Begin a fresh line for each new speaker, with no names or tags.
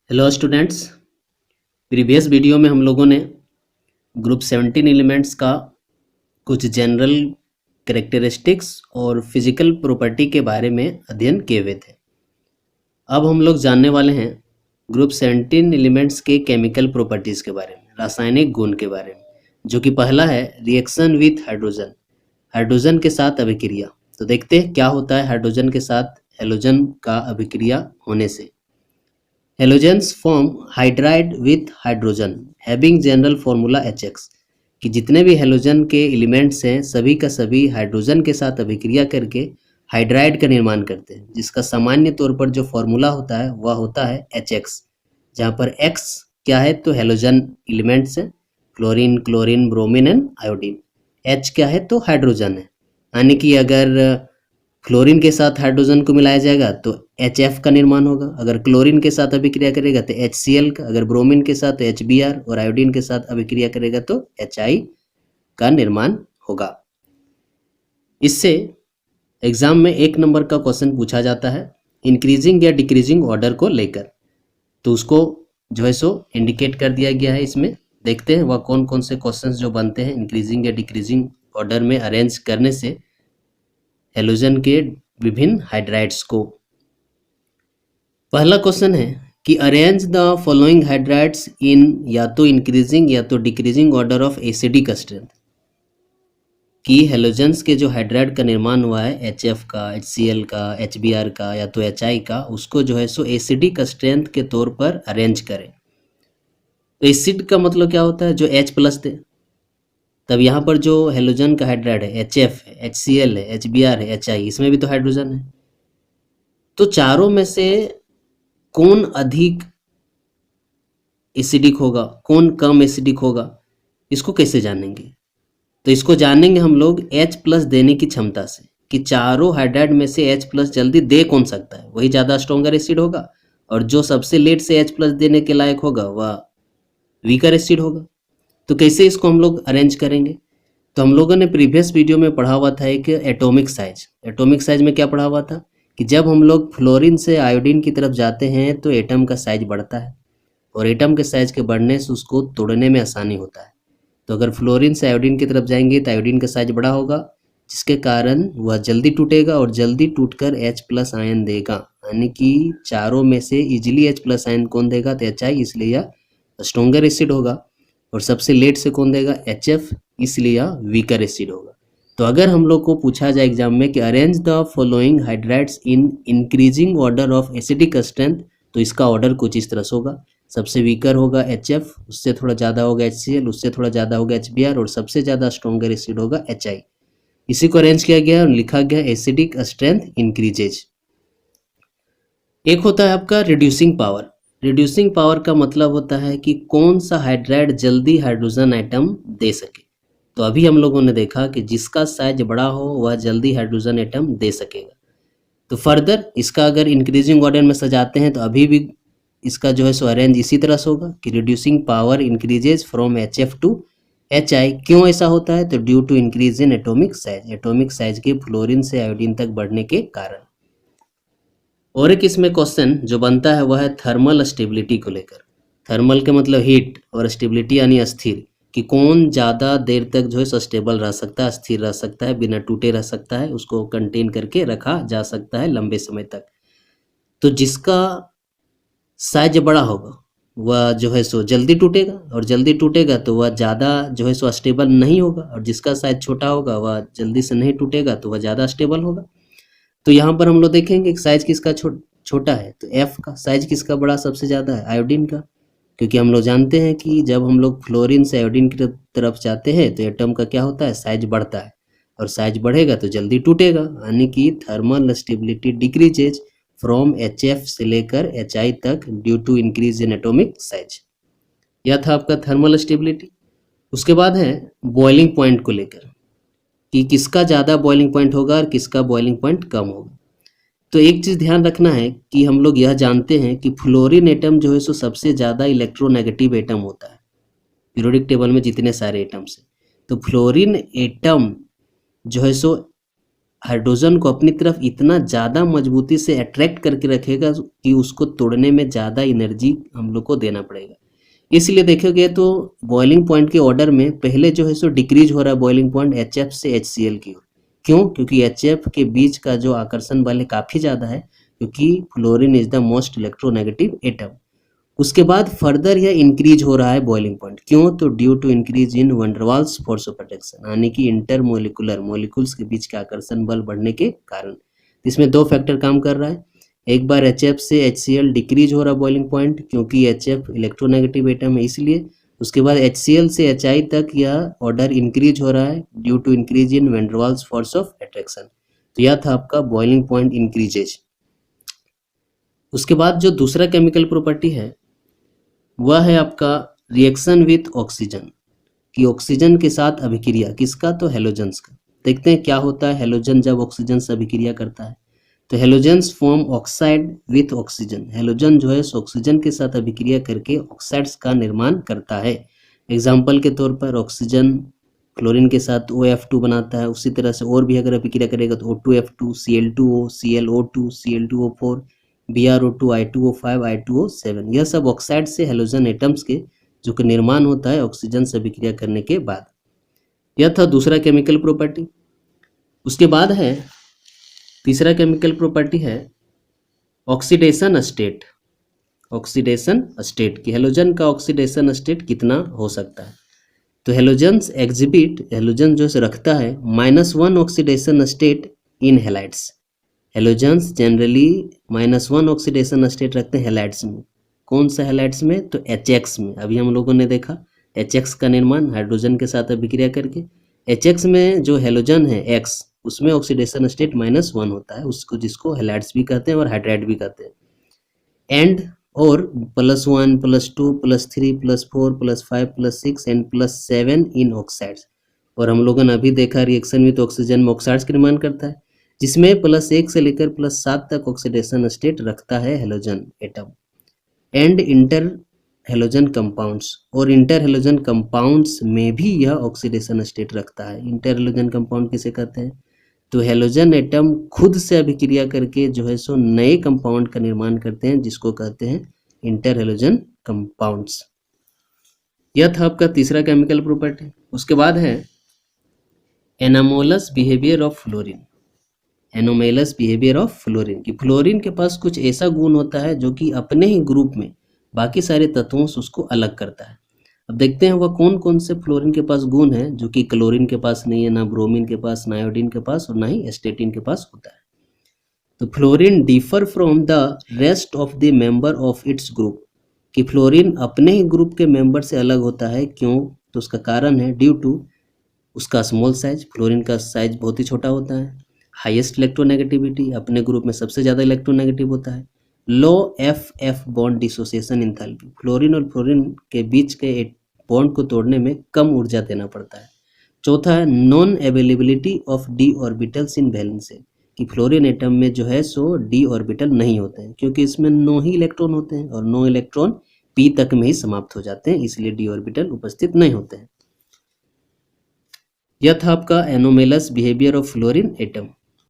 Hello students. Previous video में हम लोगों ने ग्रुप 17 एलिमेंट्स का कुछ जनरल कैरेक्टरिस्टिक्स और फिजिकल प्रॉपर्टी के बारे में अध्ययन किए हुए थे। अब हम लोग जानने वाले हैं ग्रुप 17 एलिमेंट्स के केमिकल प्रॉपर्टीज़ के बारे में, रासायनिक गुण के बारे में, जो कि पहला है रिएक्शन विथ हाइड्रोजन, हाइड्रोजन के साथ अभिक्रिया। तो देखते हैं क्या होता है हाइड्रोजन के साथ हेलोजन का अभिक्रिया होने से। Halogens form hydride with hydrogen having general formula HX, कि जितने भी हेलोजन के एलिमेंट्स हैं सभी का सभी हाइड्रोजन के साथ अभिक्रिया करके हाइड्राइड का निर्माण करते हैं, जिसका सामान्य तौर पर जो फॉर्मूला होता है वह होता है HX, जहाँ पर X क्या है तो हेलोजन एलिमेंट्स है, chlorine, chlorine, bromine and iodine. H क्या है तो हाइड्रोजन है, यानी कि अगर क्लोरीन के साथ हाइड्रोजन को मिलाया जाएगा तो HF का निर्माण होगा, अगर क्लोरीन के साथ अभिक्रिया करेगा तो HCl का, अगर ब्रोमीन के साथ तो HBr और आयोडीन के साथ अभिक्रिया करेगा तो HI का निर्माण होगा। इससे एग्जाम में 1 नंबर का क्वेश्चन पूछा जाता है इंक्रीजिंग या डिक्रीजिंग ऑर्डर को लेकर, तो उसको जो है सो इंडिकेट कर दिया गया है। इसमें देखते हैं वह कौन कौन से क्वेश्चन जो बनते हैं इंक्रीजिंग या डिक्रीजिंग ऑर्डर में अरेंज करने से हेलोजन के विभिन्न हाइड्राइड्स को। पहला क्वेश्चन है कि अरेंज द फॉलोइंग हाइड्राइड्स इन या तो इंक्रीजिंग या तो decreasing order of acidic strength, कि हेलोजेंस के जो हाइड्राइड का निर्माण हुआ है HF का, HCl का, HBr का या तो HI का, उसको जो है सो एसिडिक स्ट्रेंथ के तौर पर अरेंज करें। तो एसिड का मतलब क्या होता है, जो H+ दे। तब यहाँ पर जो हेलोजन का हाइड्राइड है HF है, HCl है, HBr है, HI, इसमें भी तो हाइड्रोजन है। तो चारों में से कौन अधिक एसिडिक होगा, कौन कम एसिडिक होगा, इसको कैसे जानेंगे? तो इसको जानेंगे हम लोग H+ देने की क्षमता से, कि चारों हाइड्राइड में से H+ जल्दी दे कौन सकता है, वही ज़्यादा स्ट्रॉन्गर एसिड होगा, और जो सबसे लेट से H+ देने के लायक होगा वह वीकर एसिड होगा। तो कैसे इसको हम लोग अरेंज करेंगे? तो हम लोगों ने प्रीवियस वीडियो में पढ़ा हुआ था एक एटॉमिक साइज। एटॉमिक साइज में क्या पढ़ा हुआ था कि जब हम लोग फ्लोरीन से आयोडीन की तरफ जाते हैं तो एटम का साइज बढ़ता है, और एटम के साइज के बढ़ने से उसको तोड़ने में आसानी होता है। तो अगर फ्लोरीन से आयोडीन की तरफ जाएंगे तो आयोडीन का साइज बड़ा होगा, जिसके कारण वह जल्दी टूटेगा और जल्दी टूटकर H+ आयन देगा, यानी कि चारों में से इजीली H+ आयन कौन देगा तो HI, इसलिए यह स्ट्रॉन्गर एसिड होगा। और सबसे लेट से कौन देगा, HF, इसलिए यह वीकर एसिड होगा। तो अगर हम लोग को पूछा जाए एग्जाम में कि arrange the following hydrides in increasing order of acidic strength, तो इसका ऑर्डर कुछ इस तरह से होगा। सबसे वीकर होगा HF, उससे थोड़ा ज़्यादा होगा HCl, उससे थोड़ा ज़्यादा होगा HBr, और सबसे ज़्यादा स्ट्रॉन्गर एसिड होगा HI। इसी को अरेंज किया गया और लिखा गया एसिडिक स्ट्रेंथ इंक्रीजेज। एक होता है आपका रिड्यूसिंग पावर। रिड्यूसिंग पावर का मतलब होता है कि कौन सा हाइड्राइड जल्दी हाइड्रोजन आइटम दे सके। तो अभी हम लोगों ने देखा कि जिसका साइज बड़ा हो वह जल्दी हाइड्रोजन आइटम दे सकेगा। तो फर्दर इसका अगर इंक्रीजिंग ऑर्डर में सजाते हैं तो अभी भी इसका जो है सो अरेंज इसी तरह से होगा कि reducing power increases from HF to HI। क्यों ऐसा होता है? तो due to increase in atomic size, atomic size के फ्लोरीन से आयोडीन तक बढ़ने के कारण। और एक इसमें क्वेश्चन जो बनता है वह है थर्मल स्टेबिलिटी को लेकर। थर्मल के मतलब हीट, और स्टेबिलिटी यानी अस्थिर, कि कौन ज़्यादा देर तक जो है सो स्टेबल रह सकता है, स्थिर रह सकता है, बिना टूटे रह सकता है, उसको कंटेन करके रखा जा सकता है लंबे समय तक। तो जिसका साइज बड़ा होगा वह जो है सो जल्दी टूटेगा, और जल्दी टूटेगा तो वह ज़्यादा जो है सो स्टेबल नहीं होगा, और जिसका साइज छोटा होगा वह जल्दी से नहीं टूटेगा तो वह ज़्यादा स्टेबल होगा। तो यहाँ पर हम लोग देखेंगे कि साइज किसका छोटा है, तो F का। साइज किसका बड़ा सबसे ज़्यादा है, आयोडीन का, क्योंकि हम लोग जानते हैं कि जब हम लोग फ्लोरीन से आयोडीन की तरफ जाते हैं तो एटम का क्या होता है, साइज बढ़ता है, और साइज बढ़ेगा तो जल्दी टूटेगा, यानी कि thermal stability decreases from HF से लेकर HI तक due to increase in atomic size. यह था आपका थर्मल स्टेबिलिटी। उसके बाद है बॉइलिंग पॉइंट को लेकर, कि किसका ज़्यादा बॉइलिंग पॉइंट होगा और किसका बॉइलिंग पॉइंट कम होगा। तो एक चीज़ ध्यान रखना है कि हम लोग यह जानते हैं कि फ्लोरीन एटम जो है सो सबसे ज़्यादा इलेक्ट्रोनेगेटिव एटम होता है पीरियोडिक टेबल में जितने सारे एटम्स हैं। तो फ्लोरीन एटम जो है सो हाइड्रोजन को अपनी तरफ इतना ज़्यादा मजबूती से अट्रैक्ट करके रखेगा कि उसको तोड़ने में ज़्यादा एनर्जी हम लोग को देना पड़ेगा। इसलिए देखोगे तो बॉइलिंग पॉइंट के ऑर्डर में पहले जो है सो डिक्रीज हो रहा है बॉइलिंग पॉइंट HF से HCl की ओर। क्यों? क्योंकि HF के बीच का जो आकर्षण बल है काफ़ी ज़्यादा है, क्योंकि fluorine is the most electronegative atom. उसके बाद फर्दर यह इंक्रीज हो रहा है बॉइलिंग पॉइंट। क्यों? तो due to increase in van der Waals force of attraction, यानी कि इंटरमोलिकुलर मॉलिक्यूल्स के बीच के आकर्षण बल बढ़ने के कारण। इसमें दो फैक्टर काम कर रहा है। एक बार HF से HCl डिक्रीज हो रहा है बॉइलिंग पॉइंट, क्योंकि HF इलेक्ट्रोनेगेटिव एटम है इसलिए। उसके बाद HCl से HI तक यह ऑर्डर इंक्रीज हो रहा है due to increase in van der Waals force of attraction. तो यह था आपका बॉइलिंग पॉइंट इंक्रीजेज। उसके बाद जो दूसरा केमिकल प्रॉपर्टी है वह है आपका रिएक्शन विथ ऑक्सीजन, कि ऑक्सीजन के साथ अभिक्रिया। किसका? तो हेलोजेंस का। देखते हैं क्या होता है हेलोजन जब ऑक्सीजन से अभिक्रिया करता है। तो halogens form oxide with oxygen. Halogen जो है ऑक्सीजन के साथ अभिक्रिया करके ऑक्साइड्स का निर्माण करता है। एग्जाम्पल के तौर पर ऑक्सीजन क्लोरीन के साथ OF2 बनाता है, उसी तरह से और भी अगर अभिक्रिया करेगा तो O2F2, Cl2O, ClO2, Cl2O4, BrO2, I2O5, I2O7, यह सब ऑक्साइड से हेलोजन एटम्स के जो कि निर्माण होता है ऑक्सीजन से अभिक्रिया करने के बाद। यह था दूसरा केमिकल प्रॉपर्टी। उसके बाद है तीसरा केमिकल प्रॉपर्टी है ऑक्सीडेशन स्टेट। ऑक्सीडेशन स्टेट कि हेलोजन का ऑक्सीडेशन स्टेट कितना हो सकता है। तो हेलोजन्स एग्जिबिट, हेलोजन जो से रखता है -1 oxidation state in halides. Halogens generally -1 oxidation state रखते हैं हेलाइड्स में। कौन सा हेलाइड्स में? तो HX में। अभी हम लोगों ने देखा HX का निर्माण हाइड्रोजन के साथ अभिक्रिया करके। HX में जो हेलोजन है X, उसमें ऑक्सीडेशन स्टेट -1 होता है, उसको जिसको हेलाइड्स भी कहते हैं और हाइड्राइड भी कहते हैं। एंड और +1, +2, +3, +4, +5, +6 एंड +7 इन ऑक्साइड्स। और हम लोगों ने अभी देखा रिएक्शन विद ऑक्सीजन में ऑक्साइड्स का निर्माण करता है, जिसमें +1 से लेकर +7 तक ऑक्सीडेशन स्टेट रखता है halogen atom. And inter halogen compounds, और इंटर हेलोजन कंपाउंड्स में भी यह ऑक्सीडेशन स्टेट रखता है। इंटर हेलोजन कंपाउंड किसे कहते हैं? तो हेलोजन एटम खुद से अभिक्रिया करके जो है सो नए कंपाउंड का निर्माण करते हैं, जिसको कहते हैं इंटर हेलोजन कंपाउंड्स। यह था आपका तीसरा केमिकल प्रॉपर्टी। उसके बाद है anomalous behaviour of fluorine. Anomalous behaviour of fluorine, कि फ्लोरीन के पास कुछ ऐसा गुण होता है जो कि अपने ही ग्रुप में बाकी सारे तत्वों से उसको अलग करता है। अब देखते हैं वह कौन कौन से फ्लोरीन के पास गुण है जो कि क्लोरीन के पास नहीं है, ना ब्रोमीन के पास, ना आयोडीन के पास, और ना ही एस्टेटिन के पास होता है। तो fluorine differ from the rest of the member of its group, कि फ्लोरीन अपने ही ग्रुप के मेंबर से अलग होता है। क्यों? तो उसका कारण है ड्यू टू उसका स्मॉल साइज। फ्लोरीन का साइज बहुत ही छोटा होता है। हाईएस्ट इलेक्ट्रोनेगेटिविटी, अपने ग्रुप में सबसे ज़्यादा इलेक्ट्रोनेगेटिव होता है। लो FF bond dissociation enthalpy, fluorine और फ्लोरीन के बीच के बॉन्ड को तोड़ने में कम ऊर्जा देना पड़ता है। चौथा है non availability of d orbitals in valence shell, कि फ्लोरीन एटम में जो है सो d ऑर्बिटल नहीं होते हैं, क्योंकि इसमें 9 ही इलेक्ट्रॉन होते हैं और 9 इलेक्ट्रॉन p तक में ही समाप्त हो जाते हैं, इसलिए d ऑर्बिटल उपस्थित नहीं होते हैं। यह था आपका anomalous behaviour of fluorine atom.